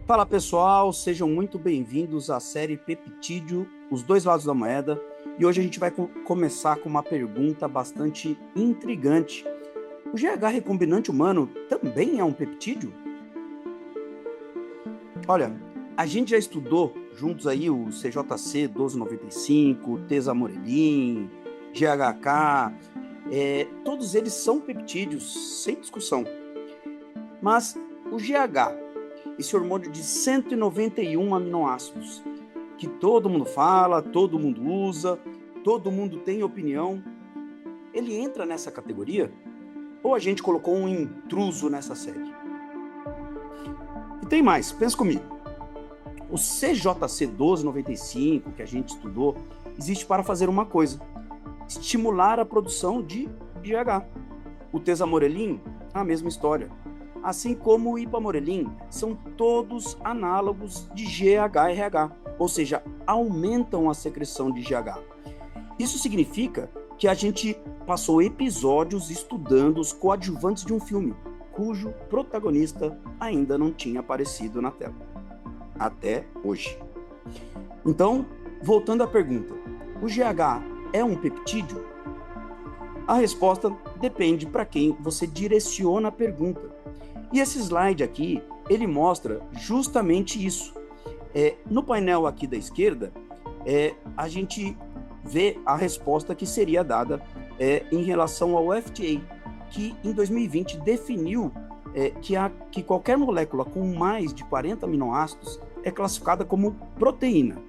Fala pessoal, sejam muito bem-vindos à série Peptídeo, Os Dois Lados da Moeda. E hoje a gente vai começar com uma pergunta bastante intrigante. O GH recombinante humano também é um peptídeo? Olha, a gente já estudou juntos aí o CJC 1295, o Tesamorelin, GHK, todos eles são peptídeos, sem discussão. Mas o GH, esse hormônio de 191 aminoácidos, que todo mundo fala, todo mundo usa, todo mundo tem opinião, ele entra nessa categoria? Ou a gente colocou um intruso nessa série? E tem mais, pensa comigo. O CJC 1295, que a gente estudou, existe para fazer uma coisa: estimular a produção de GH. O Tesamorelin, a mesma história. Assim como o Ipamorelin, são todos análogos de GHRH, ou seja, aumentam a secreção de GH. Isso significa que a gente passou episódios estudando os coadjuvantes de um filme, cujo protagonista ainda não tinha aparecido na tela. Até hoje. Então, voltando à pergunta, o GH é um peptídeo? A resposta depende para quem você direciona a pergunta. E esse slide aqui, ele mostra justamente isso. No painel aqui da esquerda, a gente vê a resposta que seria dada em relação ao FDA, que em 2020 definiu que qualquer molécula com mais de 40 aminoácidos é classificada como proteína.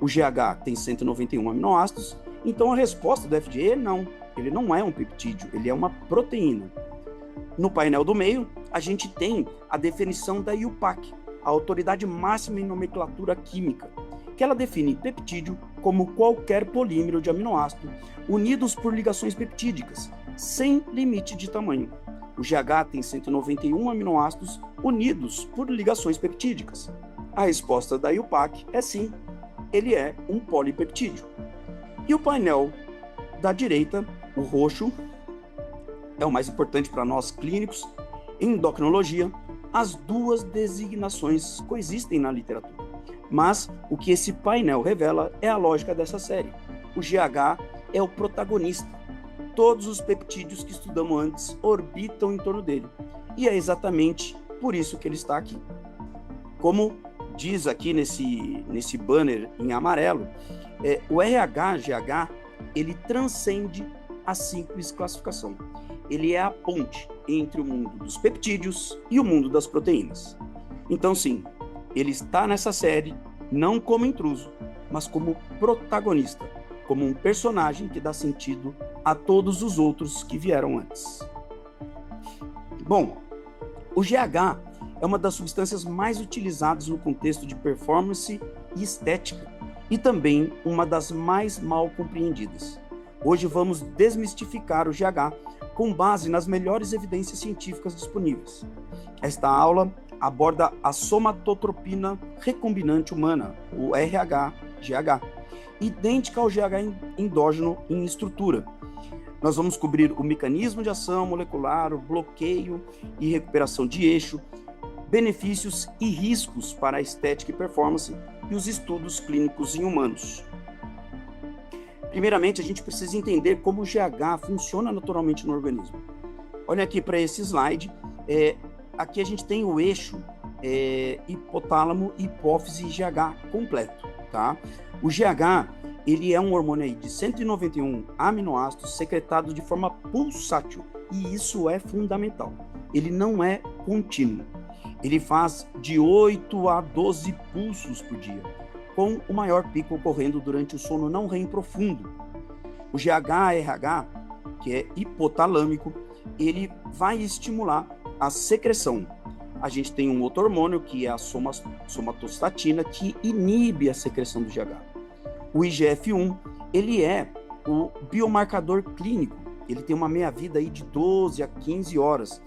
O GH tem 191 aminoácidos, então a resposta do FDA é não. Ele não é um peptídeo, ele é uma proteína. No painel do meio, a gente tem a definição da IUPAC, a Autoridade Máxima em Nomenclatura Química, que ela define peptídeo como qualquer polímero de aminoácido unidos por ligações peptídicas, sem limite de tamanho. O GH tem 191 aminoácidos unidos por ligações peptídicas. A resposta da IUPAC é sim, ele é um polipeptídeo. E o painel da direita, o roxo, é o mais importante para nós clínicos. Em endocrinologia, as duas designações coexistem na literatura. Mas o que esse painel revela é a lógica dessa série. O GH é o protagonista. Todos os peptídeos que estudamos antes orbitam em torno dele. E é exatamente por isso que ele está aqui. Como diz aqui nesse banner em amarelo, o RH-GH, ele transcende a simples classificação. Ele é a ponte entre o mundo dos peptídeos e o mundo das proteínas. Então, sim, ele está nessa série não como intruso, mas como protagonista, como um personagem que dá sentido a todos os outros que vieram antes. Bom, o GH é uma das substâncias mais utilizadas no contexto de performance e estética, e também uma das mais mal compreendidas. Hoje vamos desmistificar o GH com base nas melhores evidências científicas disponíveis. Esta aula aborda a somatotropina recombinante humana, o RH-GH, idêntica ao GH endógeno em estrutura. Nós vamos cobrir o mecanismo de ação molecular, o bloqueio e recuperação de eixo, benefícios e riscos para a estética e performance e os estudos clínicos em humanos. Primeiramente, a gente precisa entender como o GH funciona naturalmente no organismo. Olha aqui para esse slide. Aqui a gente tem o eixo hipotálamo, hipófise e GH completo. Tá? O GH ele é um hormônio aí de 191 aminoácidos secretados de forma pulsátil. E isso é fundamental. Ele não é contínuo. Ele faz de 8 a 12 pulsos por dia, com o maior pico ocorrendo durante o sono não REM profundo. O GHRH, que é hipotalâmico, ele vai estimular a secreção. A gente tem um outro hormônio, que é a somatostatina, que inibe a secreção do GH. O IGF-1, ele é o biomarcador clínico. Ele tem uma meia-vida aí de 12 a 15 horas.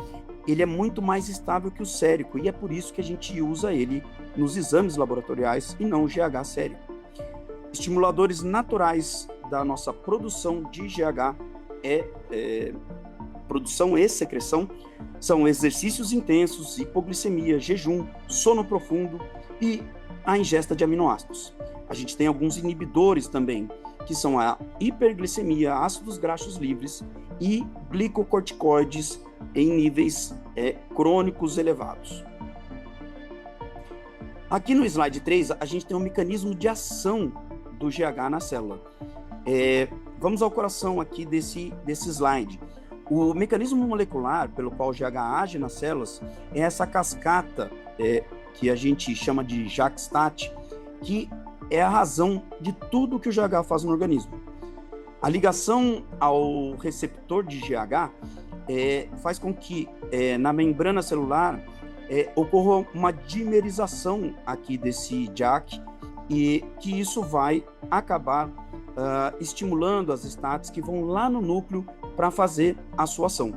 Ele é muito mais estável que o sérico e é por isso que a gente usa ele nos exames laboratoriais e não o GH sérico. Estimuladores naturais da nossa produção de GH produção e secreção são exercícios intensos, hipoglicemia, jejum, sono profundo e a ingesta de aminoácidos. A gente tem alguns inibidores também, que são a hiperglicemia, ácidos graxos livres e glicocorticoides em níveis crônicos elevados. Aqui no slide 3, a gente tem um mecanismo de ação do GH na célula. Vamos ao coração aqui desse slide. O mecanismo molecular pelo qual o GH age nas células é essa cascata que a gente chama de JAK-STAT, que é a razão de tudo que o GH faz no organismo. A ligação ao receptor de GH faz com que na membrana celular ocorra uma dimerização aqui desse JAK e que isso vai acabar estimulando as STATs que vão lá no núcleo para fazer a sua ação.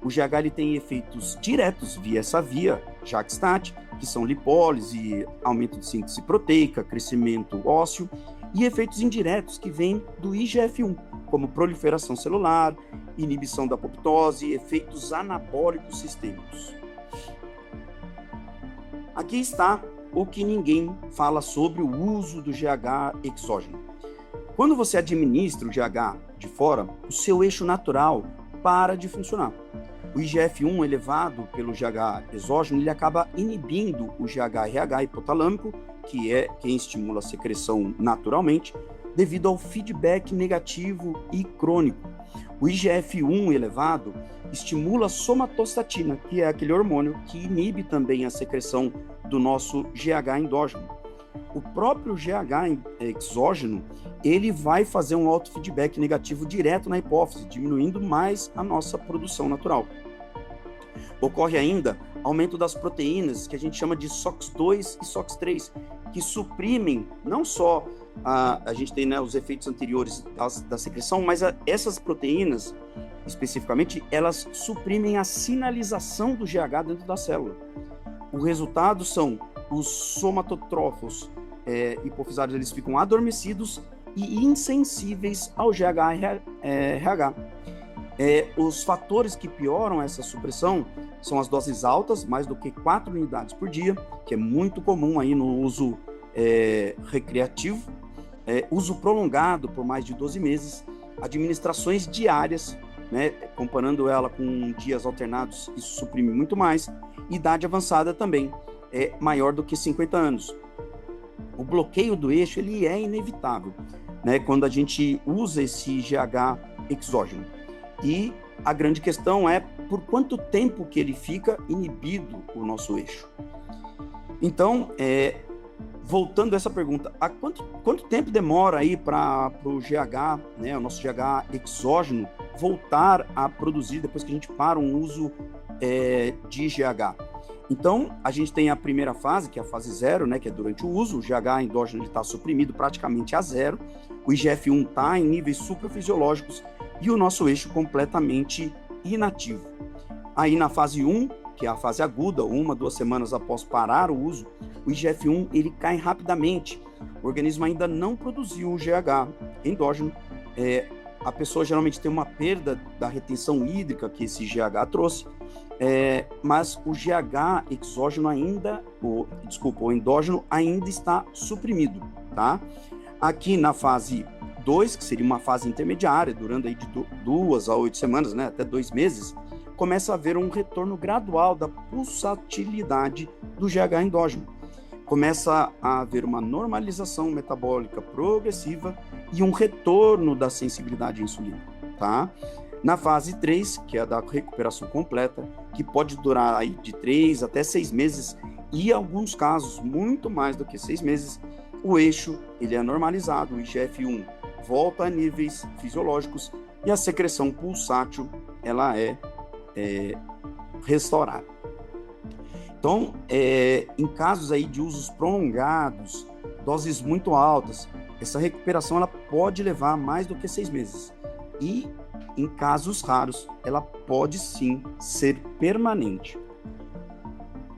O GH ele tem efeitos diretos via essa via, JAK-STAT, que são lipólise, aumento de síntese proteica, crescimento ósseo, e efeitos indiretos que vêm do IGF-1, como proliferação celular, inibição da apoptose e efeitos anabólicos sistêmicos. Aqui está o que ninguém fala sobre o uso do GH exógeno. Quando você administra o GH de fora, o seu eixo natural para de funcionar. O IGF-1 elevado pelo GH exógeno, ele acaba inibindo o GH-RH hipotalâmico, que é quem estimula a secreção naturalmente, devido ao feedback negativo e crônico. O IGF-1 elevado estimula a somatostatina, que é aquele hormônio que inibe também a secreção do nosso GH endógeno. O próprio GH exógeno, ele vai fazer um autofeedback negativo direto na hipófise, diminuindo mais a nossa produção natural. Ocorre ainda aumento das proteínas, que a gente chama de SOX2 e SOX3, que suprimem não só a gente tem os efeitos anteriores da secreção, mas essas proteínas, especificamente, elas suprimem a sinalização do GH dentro da célula. O resultado são os somatotrófos hipofisários, eles ficam adormecidos e insensíveis ao GH-RH. Os fatores que pioram essa supressão são as doses altas, mais do que 4 unidades por dia, que é muito comum aí no uso recreativo, uso prolongado por mais de 12 meses, administrações diárias, né, comparando ela com dias alternados, isso suprime muito mais, idade avançada também é maior do que 50 anos. O bloqueio do eixo ele é inevitável, né, quando a gente usa esse GH exógeno. E a grande questão é por quanto tempo que ele fica inibido o nosso eixo. Então, voltando a essa pergunta, há quanto tempo demora aí para o GH, né, o nosso GH exógeno, voltar a produzir depois que a gente para um uso de GH? Então, a gente tem a primeira fase, que é a fase 0, né, que é durante o uso, o GH endógeno está suprimido praticamente a zero, o IGF-1 está em níveis suprafisiológicos e o nosso eixo completamente inativo. Aí na fase 1, que é a fase aguda, 1 a 2 semanas após parar o uso, o IGF-1 ele cai rapidamente. O organismo ainda não produziu o GH endógeno. A pessoa geralmente tem uma perda da retenção hídrica que esse GH trouxe, mas o GH exógeno ainda, o endógeno ainda está suprimido, tá? Aqui na fase 2, que seria uma fase intermediária, durando aí de 2 a 8 semanas, né, até 2 meses, começa a haver um retorno gradual da pulsatilidade do GH endógeno. Começa a haver uma normalização metabólica progressiva e um retorno da sensibilidade à insulina, tá? Na fase 3, que é a da recuperação completa, que pode durar aí de 3 até 6 meses e, em alguns casos, muito mais do que 6 meses, o eixo ele é normalizado, o IGF-1 volta a níveis fisiológicos e a secreção pulsátil ela é restaurada. Então, em casos aí de usos prolongados, doses muito altas, essa recuperação ela pode levar mais do que 6 meses. E, em casos raros, ela pode sim ser permanente.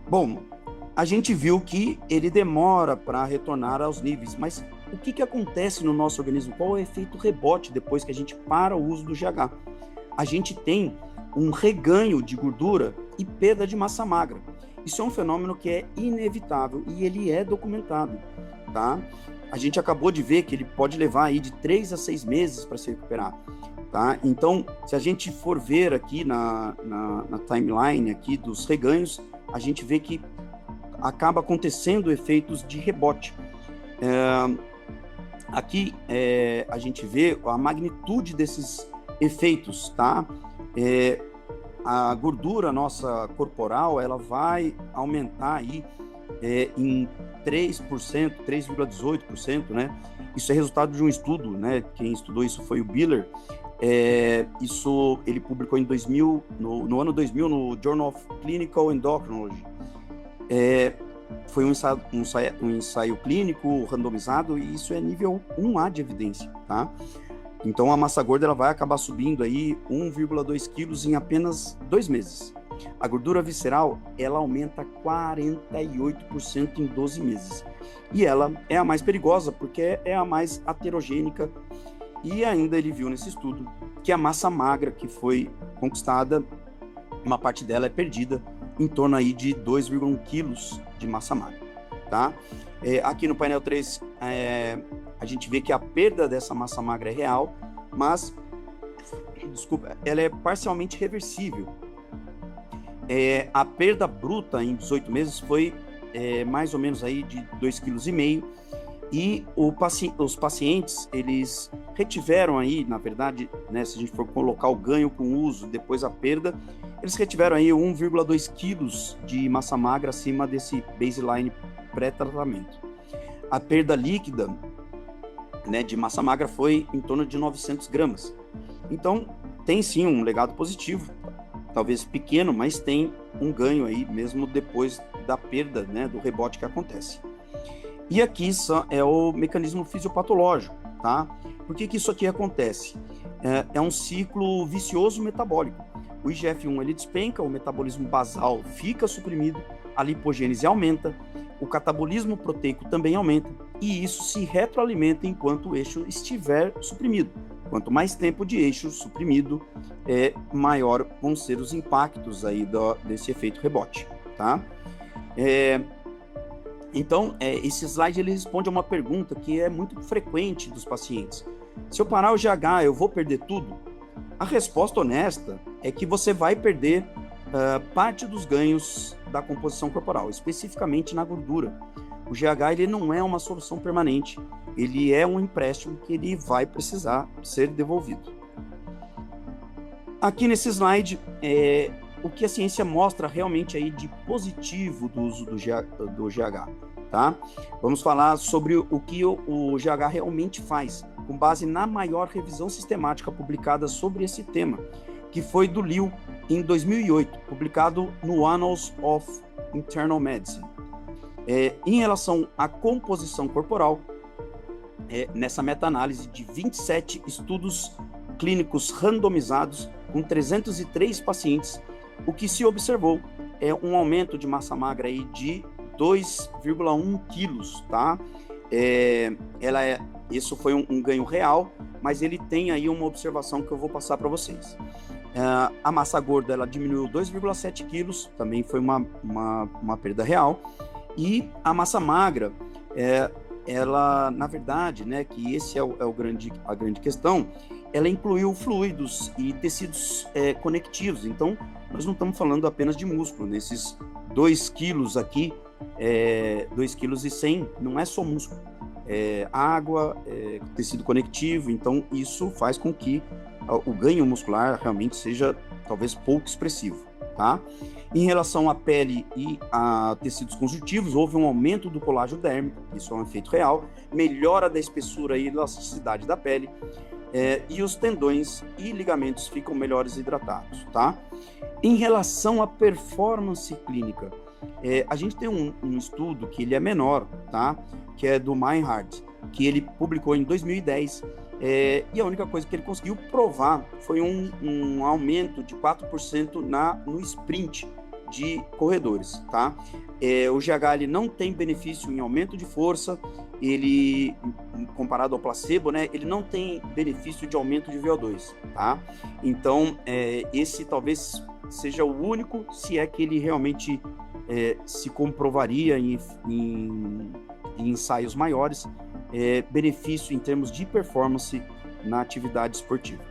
Bom, a gente viu que ele demora para retornar aos níveis, mas o que acontece no nosso organismo? Qual é o efeito rebote depois que a gente para o uso do GH? A gente tem um reganho de gordura e perda de massa magra. Isso é um fenômeno que é inevitável e ele é documentado, tá? A gente acabou de ver que ele pode levar aí de 3 a 6 meses para se recuperar, tá? Então, se a gente for ver aqui na timeline aqui dos reganhos, a gente vê que acaba acontecendo efeitos de rebote. Aqui a gente vê a magnitude desses efeitos, tá? A gordura nossa corporal, ela vai aumentar aí em 3%, 3,18%, né? Isso é resultado de um estudo, né? Quem estudou isso foi o Biller. Isso ele publicou em 2000, no ano 2000, no Journal of Clinical Endocrinology. Foi um ensaio clínico randomizado e isso é nível 1A de evidência, tá? Então a massa gorda ela vai acabar subindo aí 1,2 quilos em apenas 2 meses. A gordura visceral ela aumenta 48% em 12 meses. E ela é a mais perigosa porque é a mais aterogênica. E ainda ele viu nesse estudo que a massa magra que foi conquistada, uma parte dela é perdida, em torno aí de 2,1 quilos de massa magra, tá? Aqui no painel 3, a gente vê que a perda dessa massa magra é real, mas, ela é parcialmente reversível. A perda bruta em 18 meses foi mais ou menos aí de 2,5 kg, e os pacientes, eles retiveram aí, na verdade, né, se a gente for colocar o ganho com o uso, depois a perda, eles retiveram aí 1,2 quilos de massa magra acima desse baseline pré-tratamento. A perda líquida, né, de massa magra foi em torno de 900 gramas. Então, tem sim um legado positivo, talvez pequeno, mas tem um ganho aí mesmo depois da perda, né, do rebote que acontece. E aqui é o mecanismo fisiopatológico, tá? Por que isso aqui acontece? É um ciclo vicioso metabólico. O IGF-1 ele despenca, o metabolismo basal fica suprimido, a lipogênese aumenta, o catabolismo proteico também aumenta, e isso se retroalimenta enquanto o eixo estiver suprimido. Quanto mais tempo de eixo suprimido, maior vão ser os impactos aí desse efeito rebote, tá? Então, esse slide ele responde a uma pergunta que é muito frequente dos pacientes. Se eu parar o GH, eu vou perder tudo? A resposta honesta é que você vai perder parte dos ganhos da composição corporal, especificamente na gordura. O GH ele não é uma solução permanente, ele é um empréstimo que ele vai precisar ser devolvido. Aqui nesse slide, o que a ciência mostra realmente aí de positivo do uso do GH, tá? Vamos falar sobre o que o GH realmente faz, com base na maior revisão sistemática publicada sobre esse tema, que foi do Liu em 2008, publicado no Annals of Internal Medicine. Em relação à composição corporal, nessa meta-análise de 27 estudos clínicos randomizados com 303 pacientes, o que se observou é um aumento de massa magra aí de 2,1 quilos, tá? Isso foi um ganho real, mas ele tem aí uma observação que eu vou passar para vocês. A massa gorda ela diminuiu 2,7 quilos, também foi uma perda real, e a massa magra, ela, na verdade, né, que esse é a grande questão, ela incluiu fluidos e tecidos conectivos. Então, nós não estamos falando apenas de músculo. Nesses 2 quilos aqui, 2,1 kg, não é só músculo. Água, tecido conectivo. Então, isso faz com que o ganho muscular realmente seja, talvez, pouco expressivo, tá? Em relação à pele e a tecidos conjuntivos, houve um aumento do colágeno dérmico, isso é um efeito real, melhora da espessura e elasticidade da pele, e os tendões e ligamentos ficam melhores hidratados, tá? Em relação à performance clínica, a gente tem um estudo que ele é menor, tá? Que é do Meinhardt, que ele publicou em 2010, e a única coisa que ele conseguiu provar foi um aumento de 4% no sprint de corredores, tá? O GH ele não tem benefício em aumento de força ele, comparado ao placebo, né, ele não tem benefício de aumento de VO2, tá? Então, esse talvez seja o único, se é que ele realmente se comprovaria em ensaios maiores, benefício em termos de performance na atividade esportiva.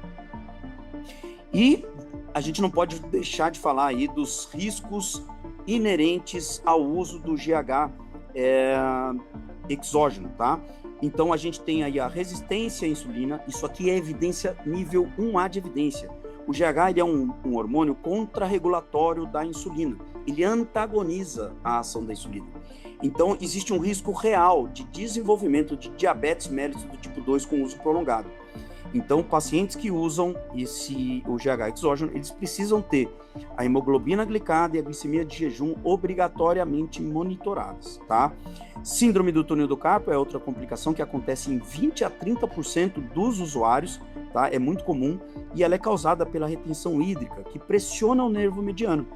E a gente não pode deixar de falar aí dos riscos inerentes ao uso do GH exógeno, tá? Então a gente tem aí a resistência à insulina, isso aqui é evidência nível 1A de evidência. O GH ele é um hormônio contrarregulatório da insulina, ele antagoniza a ação da insulina. Então existe um risco real de desenvolvimento de diabetes mellitus do tipo 2 com uso prolongado. Então, pacientes que usam o GH exógeno, eles precisam ter a hemoglobina glicada e a glicemia de jejum obrigatoriamente monitoradas, tá? Síndrome do túnel do carpo é outra complicação que acontece em 20 a 30% dos usuários, tá? É muito comum e ela é causada pela retenção hídrica, que pressiona o nervo mediano.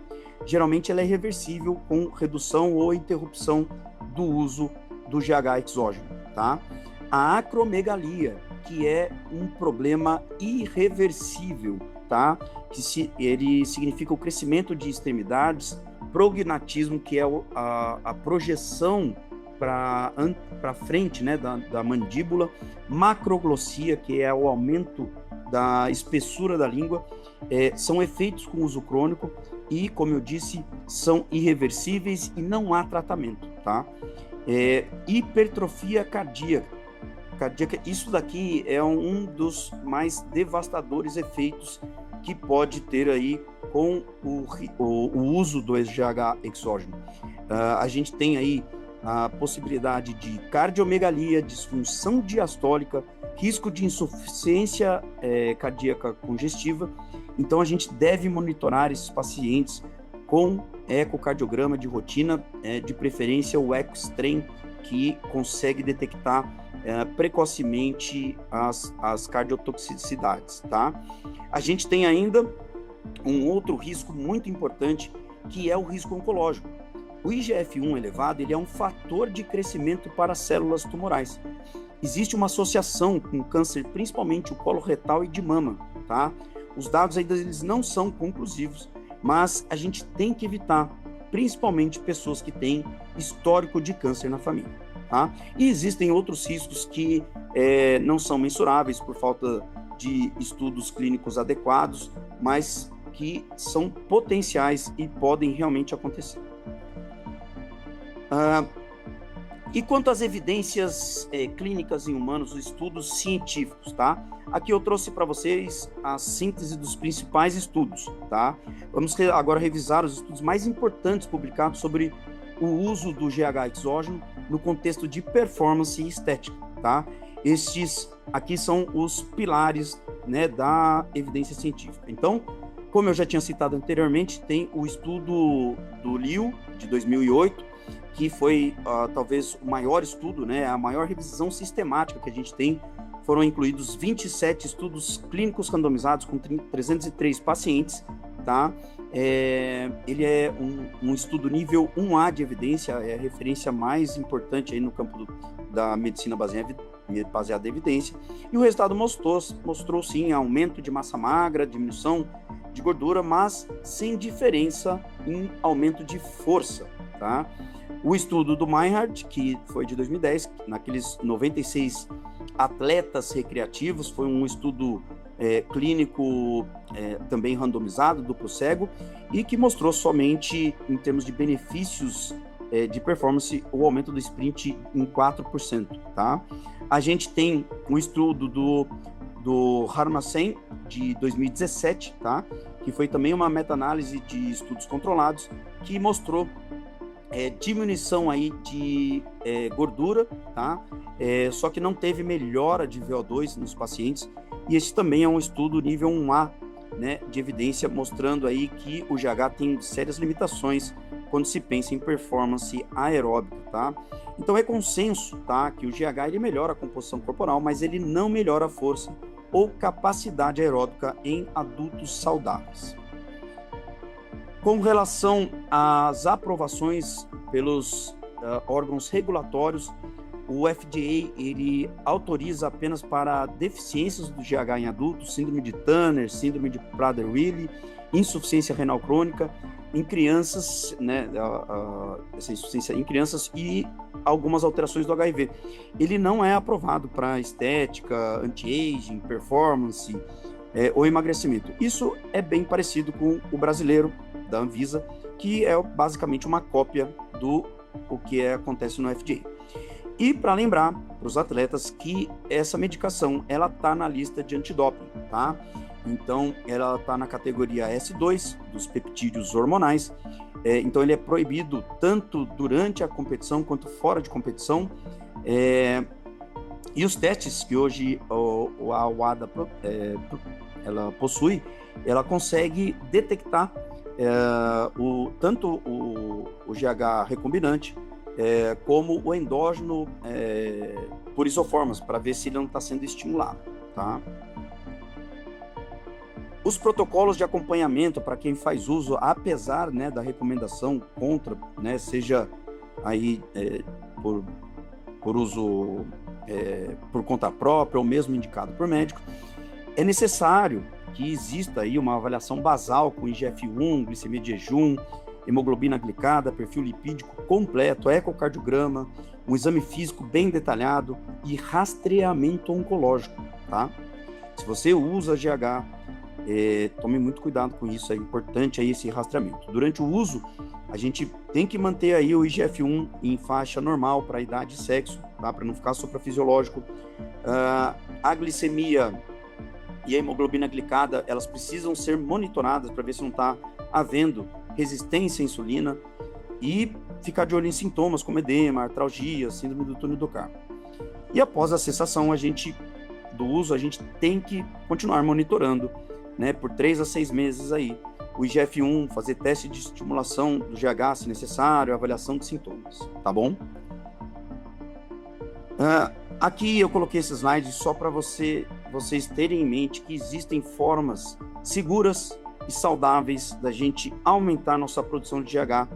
Geralmente ela é reversível com redução ou interrupção do uso do GH exógeno, tá? A acromegalia, que é um problema irreversível, tá? Ele significa o crescimento de extremidades, prognatismo, que é a projeção para frente, né, da mandíbula, macroglossia, que é o aumento da espessura da língua, são efeitos com uso crônico e, como eu disse, são irreversíveis e não há tratamento, tá? Hipertrofia cardíaca, isso daqui é um dos mais devastadores efeitos que pode ter aí com o uso do GH exógeno. A gente tem aí a possibilidade de cardiomegalia, disfunção diastólica, risco de insuficiência cardíaca congestiva. Então a gente deve monitorar esses pacientes com ecocardiograma de rotina, de preferência o EcoStream, que consegue detectar precocemente as cardiotoxicidades, tá? A gente tem ainda um outro risco muito importante, que é o risco oncológico. O IGF-1 elevado, ele é um fator de crescimento para células tumorais. Existe uma associação com câncer, principalmente o colo retal e de mama, tá? Os dados ainda eles não são conclusivos, mas a gente tem que evitar, principalmente pessoas que têm histórico de câncer na família. Tá? E existem outros riscos que não são mensuráveis por falta de estudos clínicos adequados, mas que são potenciais e podem realmente acontecer. E quanto às evidências clínicas em humanos, os estudos científicos, tá? Aqui eu trouxe para vocês a síntese dos principais estudos, tá? Vamos agora revisar os estudos mais importantes publicados sobre o uso do GH exógeno no contexto de performance e estética, tá? Estes aqui são os pilares, né, da evidência científica. Então, como eu já tinha citado anteriormente, tem o estudo do Liu, de 2008, que foi talvez o maior estudo, né, a maior revisão sistemática que a gente tem. Foram incluídos 27 estudos clínicos randomizados com 303 pacientes, tá? Ele é um estudo nível 1A de evidência, é a referência mais importante aí no campo da medicina baseada em evidência, e o resultado mostrou sim aumento de massa magra, diminuição de gordura, mas sem diferença em aumento de força, tá? O estudo do Meinhardt, que foi de 2010, naqueles 96 atletas recreativos, foi um estudo clínico também randomizado, duplo cego, e que mostrou somente, em termos de benefícios de performance, o aumento do sprint em 4%, tá? A gente tem um estudo do Harmasen, de 2017, tá? Que foi também uma meta-análise de estudos controlados, que mostrou diminuição aí de gordura, tá? Só que não teve melhora de VO2 nos pacientes, e esse também é um estudo nível 1A, né, de evidência, mostrando aí que o GH tem sérias limitações quando se pensa em performance aeróbica, tá? Então é consenso, tá, que o GH ele melhora a composição corporal, mas ele não melhora a força ou capacidade aeróbica em adultos saudáveis. Com relação às aprovações pelos órgãos regulatórios, o FDA ele autoriza apenas para deficiências do GH em adultos, síndrome de Turner, síndrome de Prader-Willi, insuficiência renal crônica em crianças, né, essa insuficiência em crianças e algumas alterações do HIV. Ele não é aprovado para estética, anti-aging, performance ou emagrecimento. Isso é bem parecido com o brasileiro da Anvisa, que é basicamente uma cópia do o que acontece no FDA. E para lembrar para os atletas que essa medicação ela está na lista de antidoping, tá? Então ela está na categoria S2 dos peptídeos hormonais. Então ele é proibido tanto durante a competição quanto fora de competição. E os testes que hoje a WADA ela possui, ela consegue detectar tanto o GH recombinante como o endógeno por isoformas, para ver se ele não está sendo estimulado, tá? Os protocolos de acompanhamento para quem faz uso, apesar, né, da recomendação contra, né, seja aí por uso por conta própria ou mesmo indicado por médico, é necessário que exista aí uma avaliação basal com IGF-1, glicemia de jejum, hemoglobina glicada, perfil lipídico completo, ecocardiograma, um exame físico bem detalhado e rastreamento oncológico, tá? Se você usa GH, tome muito cuidado com isso, é importante aí esse rastreamento. Durante o uso, a gente tem que manter aí o IGF-1 em faixa normal para idade e sexo, tá? Para não ficar suprafisiológico. A glicemia e a hemoglobina glicada, elas precisam ser monitoradas para ver se não está havendo resistência à insulina e ficar de olho em sintomas como edema, artralgia, síndrome do túnel do carpo. E após a cessação do uso, a gente tem que continuar monitorando, né, por 3 a 6 meses aí, o IGF-1, fazer teste de estimulação do GH se necessário, avaliação de sintomas, tá bom? Aqui eu coloquei esse slide só para vocês terem em mente que existem formas seguras e saudáveis da gente aumentar nossa produção de GH,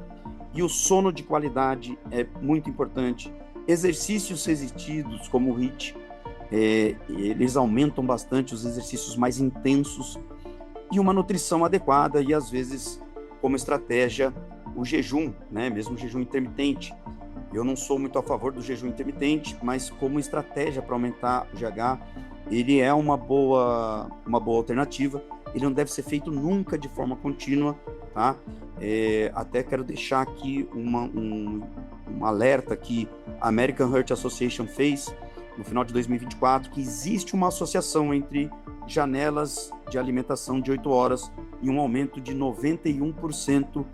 e o sono de qualidade é muito importante. Exercícios resistidos como o HIIT, eles aumentam bastante os exercícios mais intensos, e uma nutrição adequada e às vezes como estratégia o jejum, né, mesmo o jejum intermitente. Eu não sou muito a favor do jejum intermitente, mas como estratégia para aumentar o GH, ele é uma boa alternativa. Ele não deve ser feito nunca de forma contínua, tá? Até quero deixar aqui um alerta que a American Heart Association fez no final de 2024, que existe uma associação entre janelas de alimentação de 8 horas e um aumento de 91%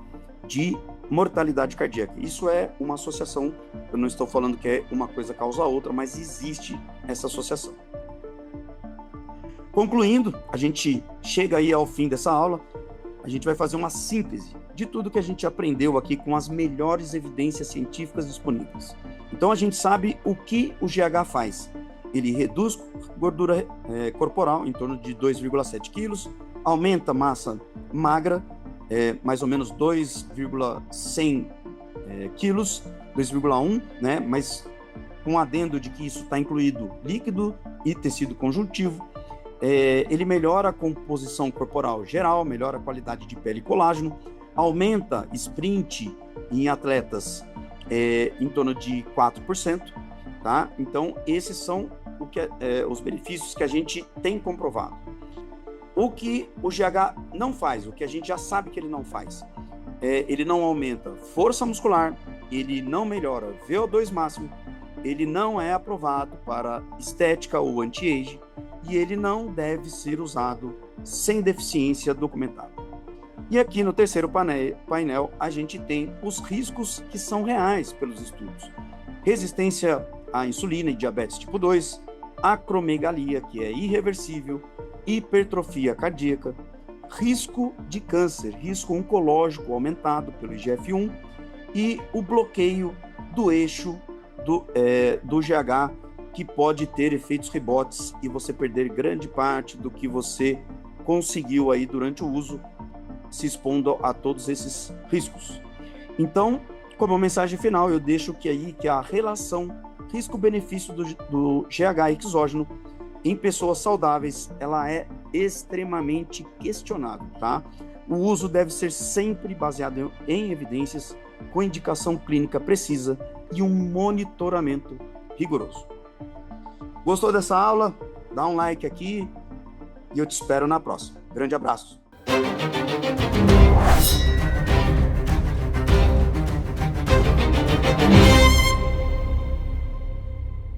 de mortalidade cardíaca. Isso é uma associação, eu não estou falando que uma coisa causa a outra, mas existe essa associação. Concluindo, a gente chega aí ao fim dessa aula, a gente vai fazer uma síntese de tudo que a gente aprendeu aqui com as melhores evidências científicas disponíveis. Então a gente sabe o que o GH faz. Ele reduz gordura corporal em torno de 2,7 quilos, aumenta a massa magra, mais ou menos 2,100 quilos, 2,1, né? Mas com adendo de que isso está incluído líquido e tecido conjuntivo. Ele melhora a composição corporal geral, melhora a qualidade de pele e colágeno, aumenta sprint em atletas em torno de 4%, tá? Então, esses são os benefícios que a gente tem comprovado. O que o GH não faz, o que a gente já sabe que ele não faz, ele não aumenta força muscular, ele não melhora VO2 máximo, ele não é aprovado para estética ou anti-age, e ele não deve ser usado sem deficiência documentada. E aqui no terceiro painel, a gente tem os riscos que são reais pelos estudos. Resistência à insulina e diabetes tipo 2, acromegalia, que é irreversível, hipertrofia cardíaca, risco de câncer, risco oncológico aumentado pelo IGF-1 e o bloqueio do eixo do GH, que pode ter efeitos rebotes e você perder grande parte do que você conseguiu aí durante o uso, se expondo a todos esses riscos. Então, como mensagem final, eu deixo que a relação risco-benefício do GH exógeno em pessoas saudáveis, ela é extremamente questionável, tá? O uso deve ser sempre baseado em evidências, com indicação clínica precisa e um monitoramento rigoroso. Gostou dessa aula? Dá um like aqui e eu te espero na próxima. Grande abraço!